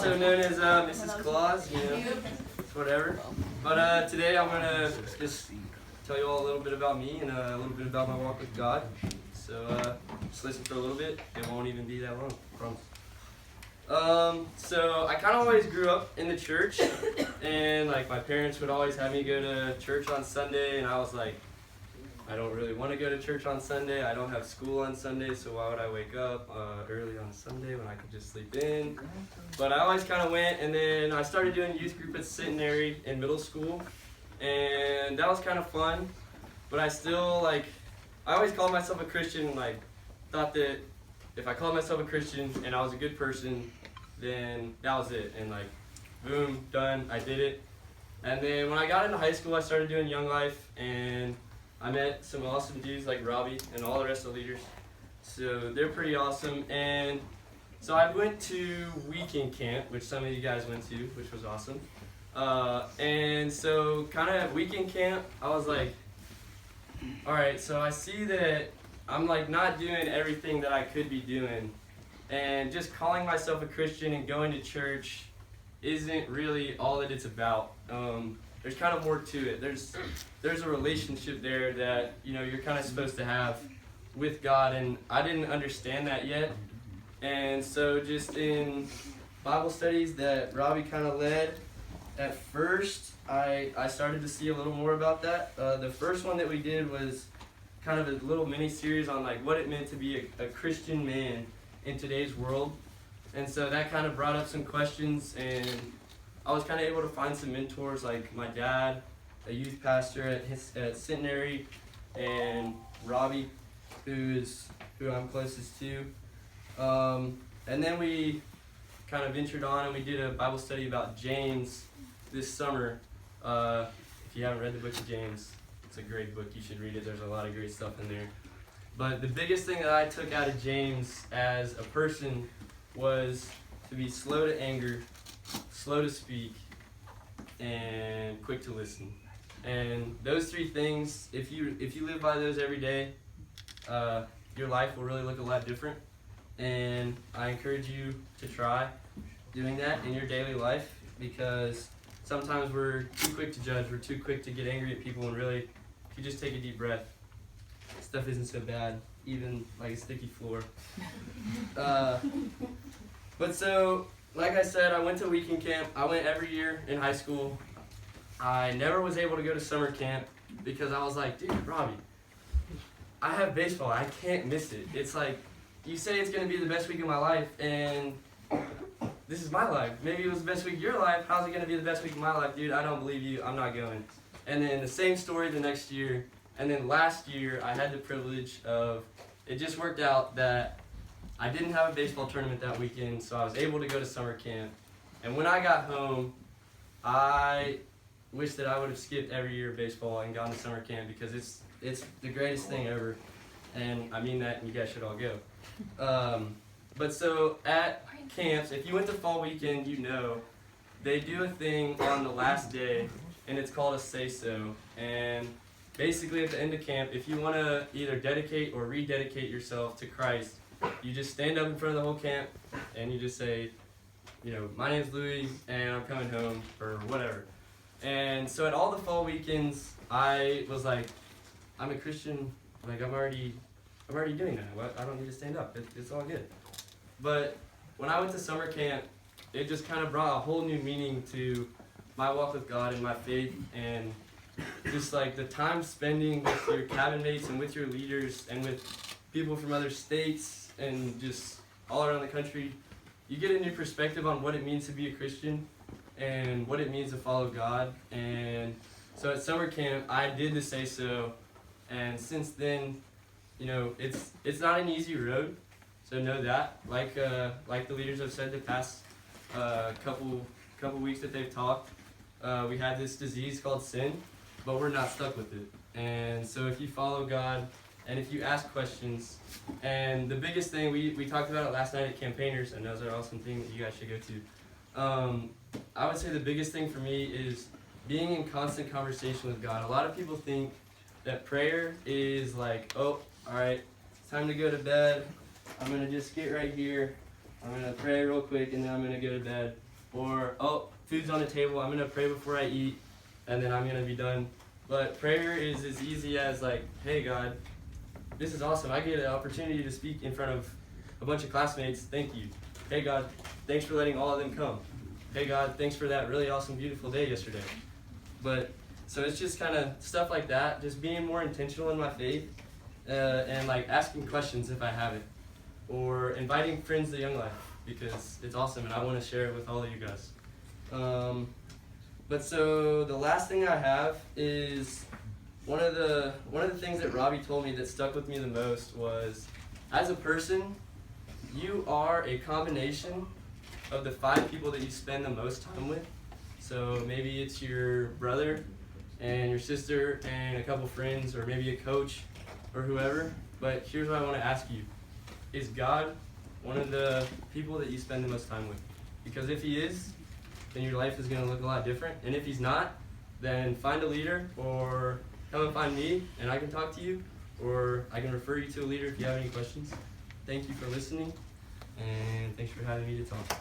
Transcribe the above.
also known as Mrs. Claus, it's whatever. But today I'm going to just tell you all a little bit about me and a little bit about my walk with God. So just listen for a little bit. It won't even be that long, I promise. So I kind of always grew up in the church, and like my parents would always have me go to church on Sunday, and I was like, I don't really want to go to church on Sunday. I don't have school on Sunday, so why would I wake up early on Sunday when I could just sleep in? But I always kind of went, and then I started doing youth group at Centenary in middle school, and that was kind of fun. But I still, I always called myself a Christian, and thought that if I called myself a Christian and I was a good person, then that was it. And boom, done, I did it. And then when I got into high school, I started doing YoungLife, and I met some awesome dudes like Robbie and all the rest of the leaders. So they're pretty awesome. And so I went to weekend camp, which some of you guys went to, which was awesome. And so kind of at weekend camp, I was like, all right, so I see that I'm not doing everything that I could be doing. And just calling myself a Christian and going to church isn't really all that it's about. There's kind of more to it. There's a relationship there that you're kind of supposed to have with God, and I didn't understand that yet. And so just in Bible studies that Robbie kind of led, at first I started to see a little more about that. The first one that we did was kind of a little mini series on what it meant to be a Christian man in today's world. And so that kind of brought up some questions, and I was kind of able to find some mentors like my dad, a youth pastor at Centenary, and Robbie, who I'm closest to. And then we kind of ventured on and we did a Bible study about James this summer. If you haven't read the book of James, it's a great book. You should read it. There's a lot of great stuff in there. But the biggest thing that I took out of James as a person was to be slow to anger, slow to speak, and quick to listen. And those three things, if you live by those every day, your life will really look a lot different. And I encourage you to try doing that in your daily life, because sometimes we're too quick to judge, we're too quick to get angry at people, and really, if you just take a deep breath, stuff isn't so bad, even like a sticky floor. But so, like I said, I went to weekend camp. I went every year in high school. I never was able to go to summer camp because I was like, dude, Robbie, I have baseball. I can't miss it. It's you say it's going to be the best week of my life, and this is my life. Maybe it was the best week of your life. How's it going to be the best week of my life? Dude, I don't believe you. I'm not going. And then the same story the next year. And then last year, I had the privilege of, it just worked out that I didn't have a baseball tournament that weekend, so I was able to go to summer camp. And when I got home, I wish that I would have skipped every year of baseball and gone to summer camp, because it's the greatest thing ever. And I mean that, and you guys should all go. But so at camps, if you went to fall weekend, they do a thing on the last day, and it's called a say-so. And basically at the end of camp, if you want to either dedicate or rededicate yourself to Christ, you just stand up in front of the whole camp and you just say, my name's Louis and I'm coming home, or whatever. And so at all the fall weekends, I was like, I'm a Christian, I'm already doing that. I don't need to stand up. It's all good. But when I went to summer camp, it just kind of brought a whole new meaning to my walk with God and my faith, and just the time spending with your cabin mates and with your leaders and with people from other states and just all around the country. You get a new perspective on what it means to be a Christian and what it means to follow God. And so at summer camp, I did the say-so, and since then, it's not an easy road. So know that. Like the leaders have said the past couple weeks that they've talked, we had this disease called sin, but we're not stuck with it. And so if you follow God, and if you ask questions, and the biggest thing, we talked about it last night at Campaigners, and those are awesome things that you guys should go to. I would say the biggest thing for me is being in constant conversation with God. A lot of people think that prayer is oh, all right, it's time to go to bed. I'm going to just get right here. I'm going to pray real quick, and then I'm going to go to bed. or, oh, food's on the table, I'm going to pray before I eat, and then I'm going to be done. But prayer is as easy as like, hey God, this is awesome. I get an opportunity to speak in front of a bunch of classmates. Thank you. Hey God, thanks for letting all of them come. Hey God, thanks for that really awesome, beautiful day yesterday. But, so it's just kind of stuff like that, just being more intentional in my faith, and like asking questions if I haven't, or inviting friends to Young Life, because it's awesome and I want to share it with all of you guys. But so the last thing I have is one of the things that Robbie told me that stuck with me the most was, as a person, you are a combination of the 5 people that you spend the most time with. So maybe it's your brother and your sister and a couple friends, or maybe a coach or whoever. But here's what I want to ask you. Is God one of the people that you spend the most time with? Because if he is, then your life is going to look a lot different. And if he's not, then find a leader, or come and find me and I can talk to you, or I can refer you to a leader if you have any questions. Thank you for listening, and thanks for having me to talk.